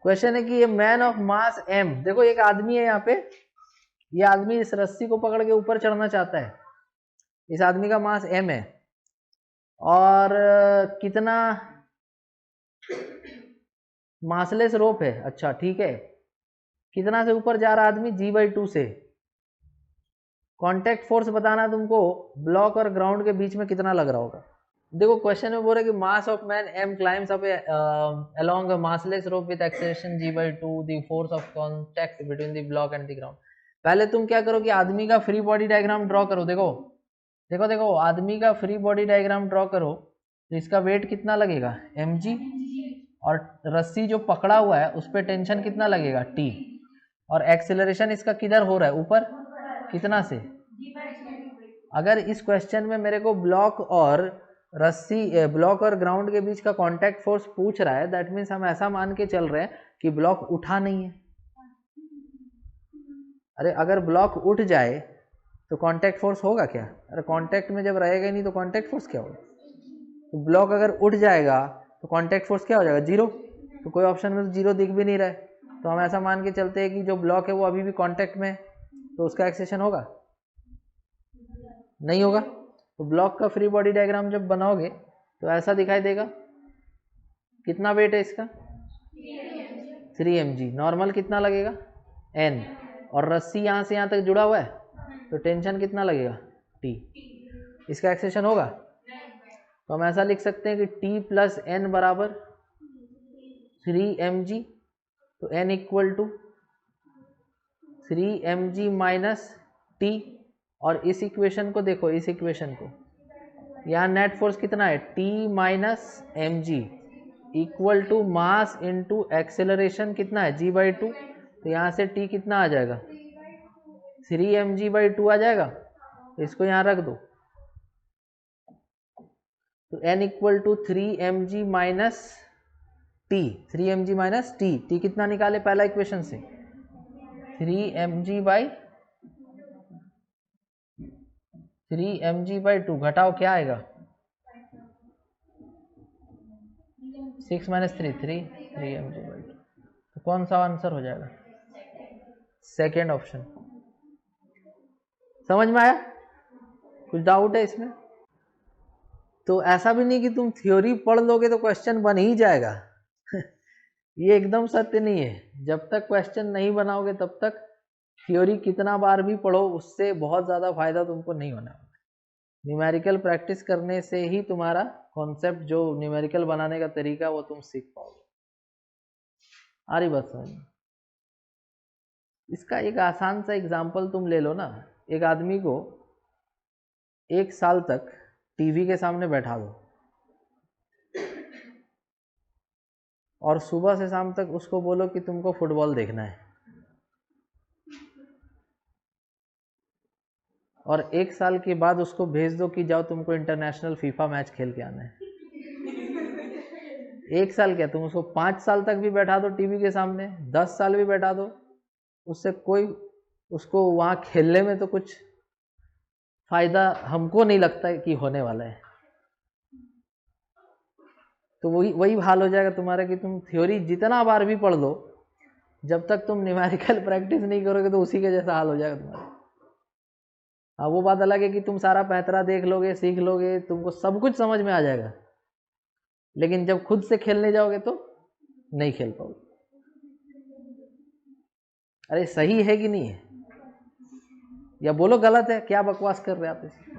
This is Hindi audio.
क्वेश्चन है कि ये मैन ऑफ मास m, देखो एक आदमी है यहाँ पे, ये आदमी इस रस्सी को पकड़ के ऊपर चढ़ना चाहता है, इस आदमी का मास m है, और कितना मासलेस रोप है, अच्छा ठीक है, कितना से ऊपर जा रहा आदमी, g/2 से। कांटेक्ट फोर्स बताना है तुमको, ब्लॉक और ग्राउंड के बीच में कितना लग रहा होगा। देखो क्वेश्चन में बोल रहे कि mass of man m climbs up along a massless rope with acceleration g/2, the force of contact between the block and the ground। पहले तुम क्या करो कि आदमी का फ्री बॉडी डायग्राम ड्रॉ करो। देखो देखो देखो आदमी का फ्री बॉडी डायग्राम ड्रॉ करो, तो इसका वेट कितना लगेगा mg, और रस्सी जो पकड़ा हुआ है उस पर टेंशन कितना लगेगा t, और एक्सेलरेशन इसका किधर हो रहा है, ऊपर, कितना से। अगर इस क्वेश्चन में मेरे को ब्लॉक और रस्सी, ब्लॉक और ग्राउंड के बीच का कांटेक्ट फोर्स पूछ रहा है, दैट मीन्स हम ऐसा मान के चल रहे हैं कि ब्लॉक उठा नहीं है। अरे अगर ब्लॉक उठ जाए तो कांटेक्ट फोर्स होगा क्या? अरे कांटेक्ट में जब रहेगा ही नहीं तो कांटेक्ट फोर्स क्या होगा? तो ब्लॉक अगर उठ जाएगा तो कांटेक्ट फोर्स क्या हो जाएगा, जीरो। तो कोई ऑप्शन में तो जीरो दिख भी नहीं रहा है, तो हम ऐसा मान के चलते हैं कि जो ब्लॉक है वो अभी भी कांटेक्ट में है, तो उसका एक्सेशन होगा, नहीं होगा। तो ब्लॉक का फ्री बॉडी डायग्राम जब बनाओगे तो ऐसा दिखाई देगा। कितना वेट है इसका, 3 mg। नॉर्मल कितना लगेगा, n, और रस्सी यहाँ से यहाँ तक जुड़ा हुआ है तो टेंशन कितना लगेगा, t। इसका एक्सेशन होगा, तो हम ऐसा लिख सकते हैं कि t प्लस n बराबर 3 mg। तो n equal to 3 mg minus t, और इस इक्वेशन को देखो, इस इक्वेशन को, यहाँ नेट फोर्स कितना है, t minus mg equal to mass into acceleration कितना है, g/2। तो यहाँ से t कितना आ जाएगा, 3 mg/2 आ जाएगा, तो इसको यहाँ रख दो। तो n equal to 3 mg minus t, 3 mg minus t, t कितना निकाले पहला इक्वेशन से, 3 mg/2 घटाओ क्या आएगा, 6 माइनस 3 3 mg/2। तो कौन सा आंसर हो जाएगा, सेकेंड ऑप्शन। समझ में आया? कुछ डाउट है इसमें? तो ऐसा भी नहीं कि तुम थ्योरी पढ़ लोगे तो क्वेश्चन बन ही जाएगा ये एकदम सत्य नहीं है। जब तक क्वेश्चन नहीं बनाओगे तब तक थ्योरी कितना बार भी पढ़ो उससे बहुत ज़्यादा फायदा तुमको नहीं होना। न्यूमेरिकल प्रैक्टिस करने से ही तुम्हारा कॉन्सेप्ट, जो न्यूमेरिकल बनाने का तरीका, वो तुम सीख पाओगे। आ रही बात समझ में? इसका एक आसान सा एग्जाम्पल तुम ले लो ना। एक आदमी को 1 साल तक टीवी के सामने बैठा दो और सुबह से शाम तक उसको बोलो कि तुमको फुटबॉल देखना है, और 1 साल के बाद उसको भेज दो कि जाओ तुमको इंटरनेशनल फीफा मैच खेल के आना है। 1 साल क्या, तुम उसको 5 साल तक भी बैठा दो टीवी के सामने, 10 साल भी बैठा दो, उससे कोई, उसको वहां खेलने में तो कुछ फायदा हमको नहीं लगता कि होने वाला है। तो वही हाल हो जाएगा तुम्हारा कि तुम थ्योरी जितना बार भी पढ़ लो, जब तक तुम न्यूमेरिकल प्रैक्टिस नहीं करोगे तो उसी के जैसा हाल हो जाएगा तुम्हारा। हाँ, वो बात अलग है कि तुम सारा पैंतरा देख लोगे, सीख लोगे, तुमको सब कुछ समझ में आ जाएगा, लेकिन जब खुद से खेलने जाओगे तो नहीं खेल पाओगे। अरे सही है कि नहीं है, या बोलो गलत है, क्या बकवास कर रहे आप इसे?